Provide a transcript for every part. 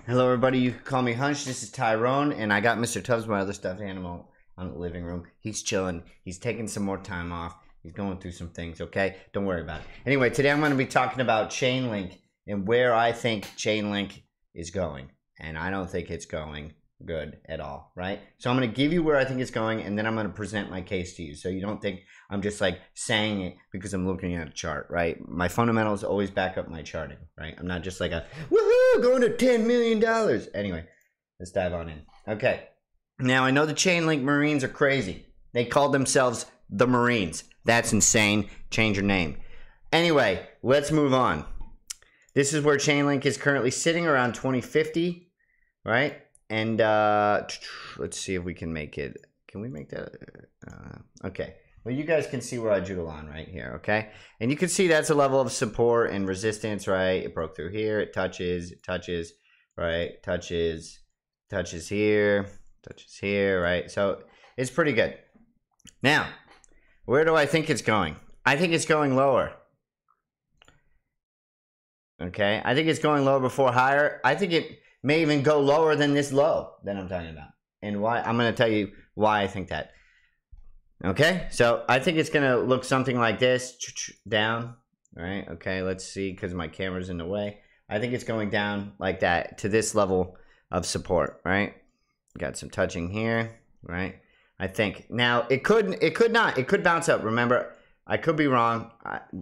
Hello, everybody. You can call me Hunch. This is Tyrone, and I got Mr. Tubbs, my other stuffed animal, on the living room. He's chilling. He's taking some more time off. He's going through some things, okay? Don't worry about it. Anyway, today I'm going to be talking about Chainlink and where I think Chainlink is going. And I don't think it's going good at all, right? So I'm going to give you where I think it's going, and then I'm going to present my case to you. So you don't think I'm just like saying it because I'm looking at a chart, right? My fundamentals always back up my charting, right? I'm not just like a, woohoo, going to $10 million. Anyway, let's dive on in. Okay. Now, I know the Chainlink Marines are crazy. They called themselves the Marines. That's insane. Change your name. Anyway, let's move on. This is where Chainlink is currently sitting around 2050, right? And let's see if we can make it. Can we make that? Okay. Well, you guys can see where I jiggle on right here, okay? And you can see that's a level of support and resistance, right? It broke through here. It touches, right? Touches here, right? So it's pretty good. Now, where do I think it's going? I think it's going lower. Okay? I think it's going lower before higher. I think it may even go lower than this low that I'm talking about. And why? I'm going to tell you why I think that. Okay? So I think it's going to look something like this. Down. Right? Okay, let's see, because my camera's in the way. I think it's going down like that to this level of support, right? Got some touching here, right? I think. Now, it could not. It could bounce up. Remember, I could be wrong.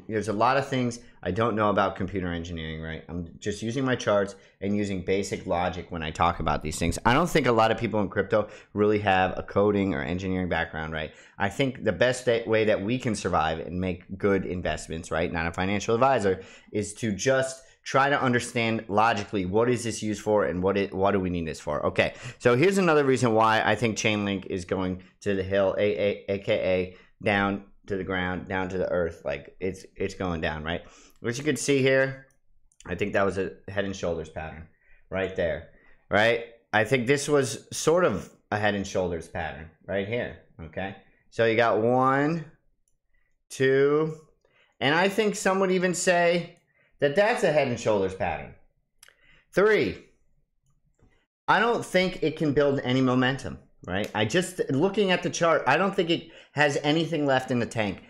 There's a lot of things I don't know about computer engineering, right? I'm just using my charts and using basic logic when I talk about these things. I don't think a lot of people in crypto really have a coding or engineering background, right? I think the best way that we can survive and make good investments, right, not a financial advisor, is to just try to understand logically what is this used for and what do we need this for. Okay, so here's another reason why I think Chainlink is going to the hill, aka down to the ground, down to the earth. Like it's going down, right? Which you can see here, I think that was a head and shoulders pattern right there, right? I think this was sort of a head and shoulders pattern right here, okay? So you got 1, 2, and I think some would even say that that's a head and shoulders pattern. 3, I don't think it can build any momentum, right? Looking at the chart, I don't think it has anything left in the tank.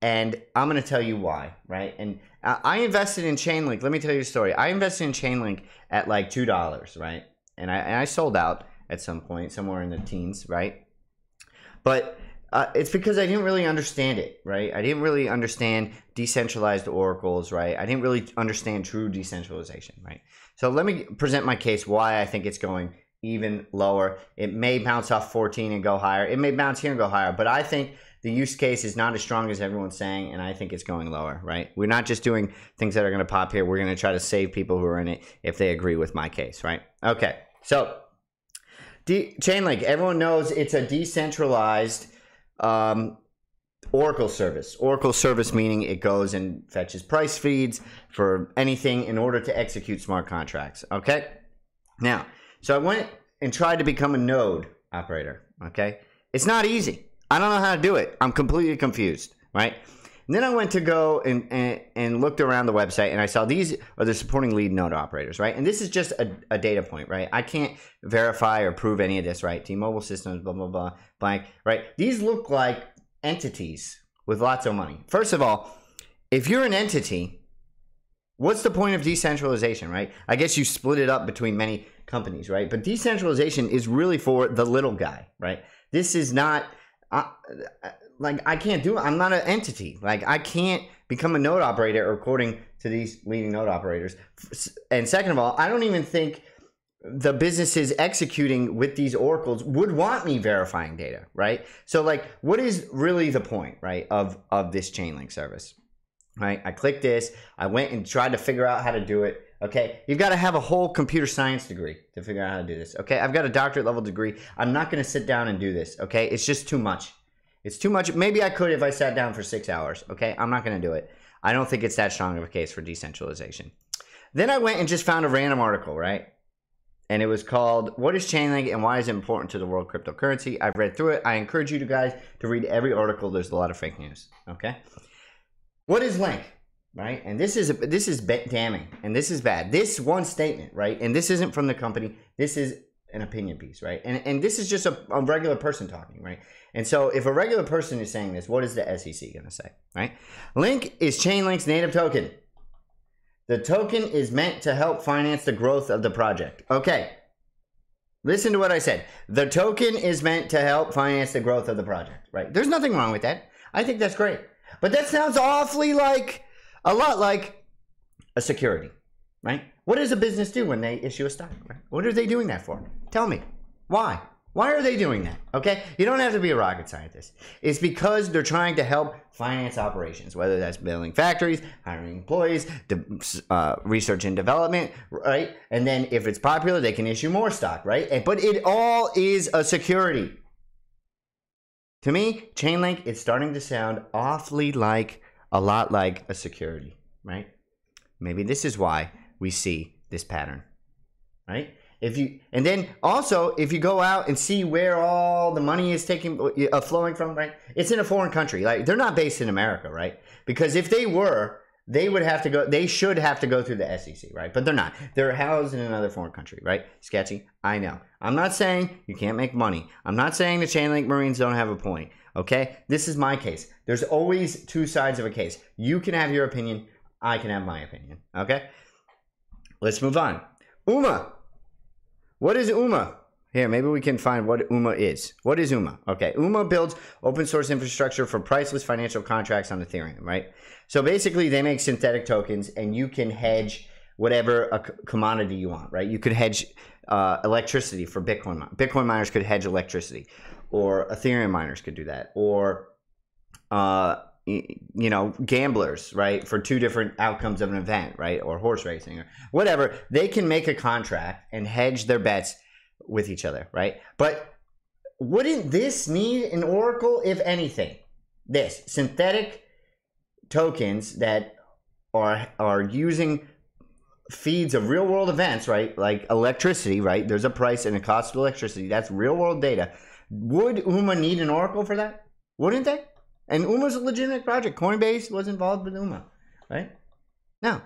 And I'm going to tell you why, right? And I invested in Chainlink. Let me tell you a story. I invested in Chainlink at like $2, right? And I sold out at some point, somewhere in the teens, right? But it's because I didn't really understand it, right? I didn't really understand decentralized oracles, right? I didn't really understand true decentralization, right? So let me present my case why I think it's going even lower. It may bounce off 14 and go higher. It may bounce here and go higher. But I think the use case is not as strong as everyone's saying, and I think it's going lower, right? We're not just doing things that are going to pop here. We're going to try to save people who are in it if they agree with my case, right? Okay, so Chainlink, everyone knows it's a decentralized Oracle service. Oracle service meaning it goes and fetches price feeds for anything in order to execute smart contracts, okay? Now, so I went and tried to become a node operator, okay? It's not easy. I don't know how to do it. I'm completely confused, right? And then I went to go and looked around the website, and I saw these are the supporting lead node operators, right? And this is just a data point, right? I can't verify or prove any of this, right? T-Mobile systems, blah, blah, blah, blank, right? These look like entities with lots of money. First of all, if you're an entity, what's the point of decentralization, right? I guess you split it up between many companies, right? But decentralization is really for the little guy, right? This is not... like I can't do it. I'm not an entity. Like I can't become a node operator according to these leading node operators. And second of all, I don't even think the businesses executing with these oracles would want me verifying data, right? So like, what is really the point, right, of this Chainlink service, right? I clicked this. I went and tried to figure out how to do it. Okay, you've got to have a whole computer science degree to figure out how to do this. Okay, I've got a doctorate level degree. I'm not going to sit down and do this. Okay, it's just too much. It's too much. Maybe I could if I sat down for 6 hours. Okay, I'm not going to do it. I don't think it's that strong of a case for decentralization. Then I went and just found a random article, right? And it was called, What is Chainlink and Why is it Important to the World Cryptocurrency? I've read through it. I encourage you guys to read every article. There's a lot of fake news. Okay, what is Link? right? And this is damning, and this is bad. This one statement, right? And this isn't from the company. This is an opinion piece, right? And this is just a regular person talking, right? And so if a regular person is saying this, what is the SEC going to say, right? Link is Chainlink's native token. The token is meant to help finance the growth of the project. Okay. Listen to what I said. The token is meant to help finance the growth of the project, right? There's nothing wrong with that. I think that's great. But that sounds awfully like, a lot like a security, right? What does a business do when they issue a stock, right? What are they doing that for? Tell me. Why? Why are they doing that? Okay? You don't have to be a rocket scientist. It's because they're trying to help finance operations, whether that's building factories, hiring employees, research and development, right? And then if it's popular, they can issue more stock, right? But it all is a security. To me, Chainlink is starting to sound awfully like, a lot like a security, right? Maybe this is why we see this pattern, right? And then also, if you go out and see where all the money is flowing from, right? It's in a foreign country. Like, they're not based in America, right? Because if they were, they should have to go through the SEC, right? But they're not. They're housed in another foreign country, right? Sketchy. I know. I'm not saying you can't make money. I'm not saying the Chainlink Marines don't have a point, okay? This is my case. There's always two sides of a case. You can have your opinion. I can have my opinion, okay? Let's move on. UMA. What is UMA? Here, maybe we can find what UMA is. What is UMA? Okay, UMA builds open source infrastructure for priceless financial contracts on Ethereum, right? So basically, they make synthetic tokens, and you can hedge whatever a commodity you want, right? You could hedge electricity for Bitcoin. Bitcoin miners could hedge electricity, or Ethereum miners could do that, or gamblers, right, for two different outcomes of an event, right, or horse racing or whatever. They can make a contract and hedge their bets with each other, right? But wouldn't this need an oracle, if anything? This synthetic tokens that are using feeds of real world events, right, like electricity, right? There's a price and a cost of electricity. That's real world data. Would UMA need an oracle for that? Wouldn't they? And UMA's a legitimate project. Coinbase was involved with UMA, right? No.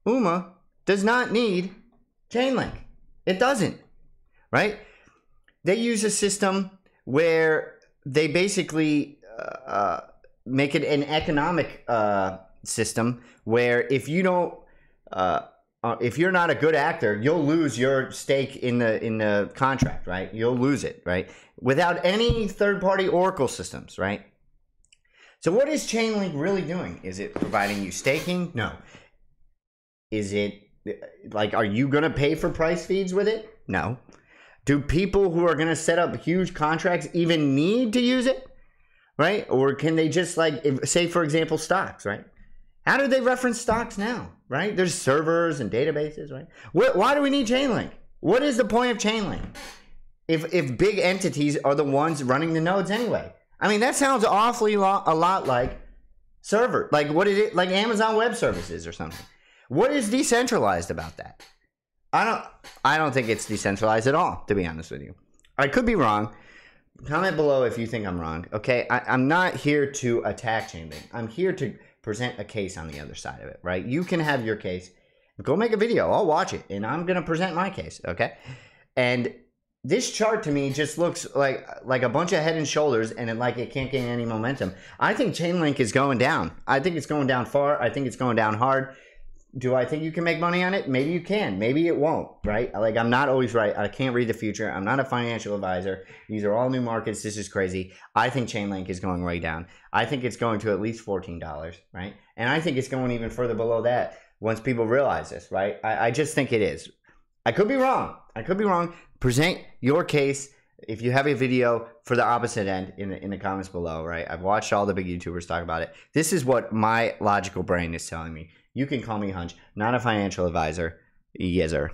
UMA does not need Chainlink. It doesn't, right? They use a system where they basically make it an economic system where if you don't, if you're not a good actor, you'll lose your stake in the contract, right? You'll lose it, right? Without any third-party oracle systems, right? So what is Chainlink really doing? Is it providing you staking? No. Is it, like, are you going to pay for price feeds with it? No. Do people who are going to set up huge contracts even need to use it? Right? Or can they just, like, say, for example, stocks, right? How do they reference stocks now, right? There's servers and databases, right? Why do we need Chainlink? What is the point of Chainlink if big entities are the ones running the nodes anyway? I mean, that sounds awfully a lot like server, like what is it, like Amazon Web Services or something. What is decentralized about that? I don't think it's decentralized at all, to be honest with you. I could be wrong. Comment below if you think I'm wrong. Okay, I'm not here to attack Chainlink. I'm here to present a case on the other side of it, right? You can have your case. Go make a video. I'll watch it, and I'm going to present my case, okay? And this chart to me just looks like a bunch of head and shoulders, and it can't gain any momentum. I think Chainlink is going down. I think it's going down far. I think it's going down hard. Do I think you can make money on it? Maybe you can. Maybe it won't, right? Like, I'm not always right. I can't read the future. I'm not a financial advisor. These are all new markets. This is crazy. I think Chainlink is going way down. I think it's going to at least $14, right? And I think it's going even further below that once people realize this, right? I just think it is. I could be wrong. I could be wrong. Present your case. If you have a video for the opposite end in the comments below, right? I've watched all the big YouTubers talk about it. This is what my logical brain is telling me. You can call me Hunch, not a financial advisor. Yes, sir.